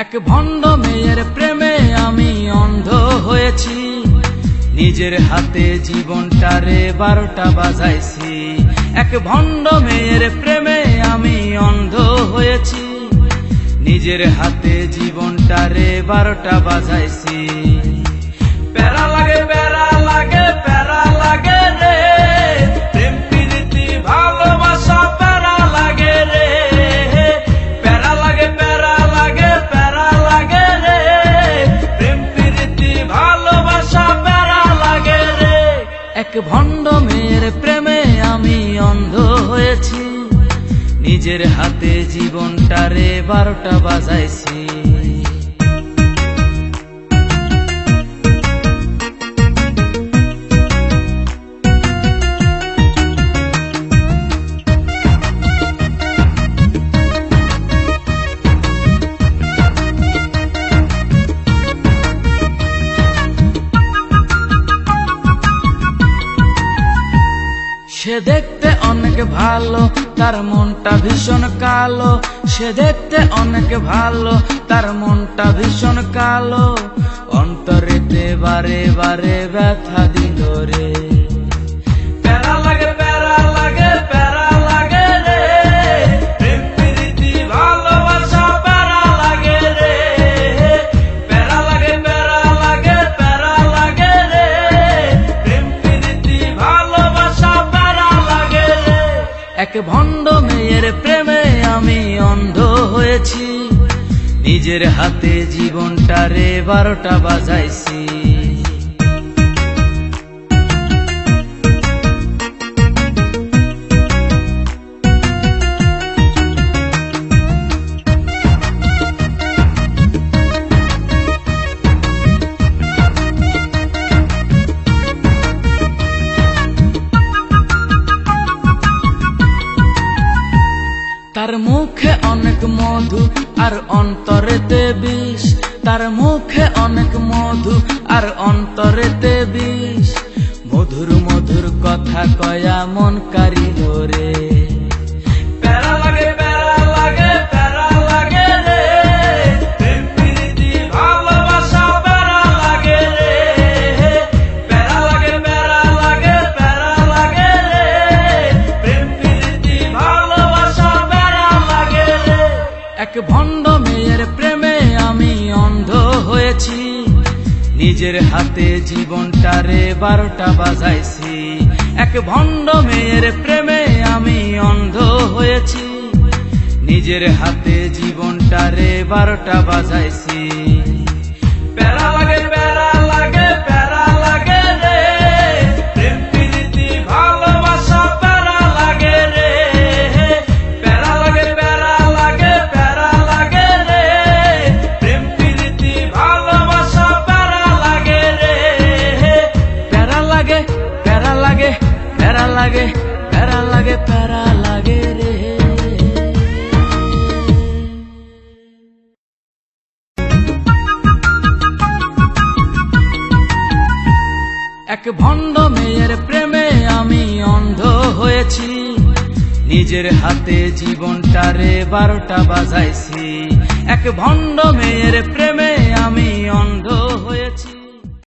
এক ভণ্ড মেয়ের প্রেমে আমি অন্ধ হয়েছি, নিজের হাতে জীবনটারে 12টা বাজাইছি। এক ভণ্ড মেয়ের প্রেমে আমি অন্ধ হয়েছি, নিজের হাতে জীবনটারে 12টা বাজাইছি। প্যারা লাগে প্যারা লাগে প্যারা লাগে রে, প্রেম প্রীতি ভালোবাসা প্যারা লাগে রে। প্যারা লাগে প্যারা লাগে প্যারা লাগে রে, প্রেম প্রীতি ভালোবাসা প্যারা লাগে রে। এক ভণ্ড মেয়ের প্রেমে আমি অন্ধ হয়েছি, নিজের হাতে জীবনটারে 12টা বাজাইছি। সে দেখতে অনেক ভালো, তার মনটা ভীষণ কালো। সে দেখতে অনেক ভালো, তার মনটা ভীষণ কালো। অন্তরেতে বারে বারে ব্যথা দিল রে। প্যারা লাগে প্যারা লাগে প্যারা লাগে রে, প্রেম প্রীতি ভালোবাসা প্যারা লাগে রে। প্যারা লাগে প্যারা লাগে প্যারা লাগে রে, প্রেম প্রীতি ভালোবাসা প্যারা লাগে রে। এক ভণ্ড মেয়ের প্রেমে আমি অন্ধ হয়েছি, নিজের হাতে জীবনটারে 12টা বাজাইছি। তার মুখে অনেক মধু আর অন্তরেতে বিষ। তার মুখে অনেক মধু আর অন্তরেতে বিষ। মধুর মধুর কথা কয়া মন কারিল রে। প্যারা লাগে প্যারা লাগে প্যারা লাগে রে, প্রেম প্রীতি ভালোবাসা প্যারা লাগে রে। প্যারা লাগে প্যারা লাগে প্যারা লাগে রে, প্রেম প্রীতি ভালোবাসা প্যারা লাগে রে। এক ভণ্ড মেয়ের প্রেমে আমি অন্ধ হয়েছি, নিজের হাতে জীবনটারে 12টা বাজাইছি। এক ভণ্ড মেয়ের প্রেমে আমি অন্ধ হয়েছি, নিজের হাতে জীবনটারে 12টা বাজাইছি। প্যারা লাগে প্যারা লাগে প্যারা লাগে রে, প্রেম প্রীতি ভালোবাসা প্যারা লাগে রে। প্যারা লাগে প্যারা লাগে প্যারা লাগে রে, প্রেম প্রীতি ভালোবাসা প্যারা লাগে রে। প্যারা লাগে প্যারা লাগে প্যারা লাগে প্যারা লাগে প্যারা লাগে রে। এক ভণ্ড মেয়ের প্রেমে আমি অন্ধ হয়েছি, নিজের হাতে জীবনটারে 12টা বাজাইছি। এক ভণ্ড মেয়ের প্রেমে আমি অন্ধ হয়েছি।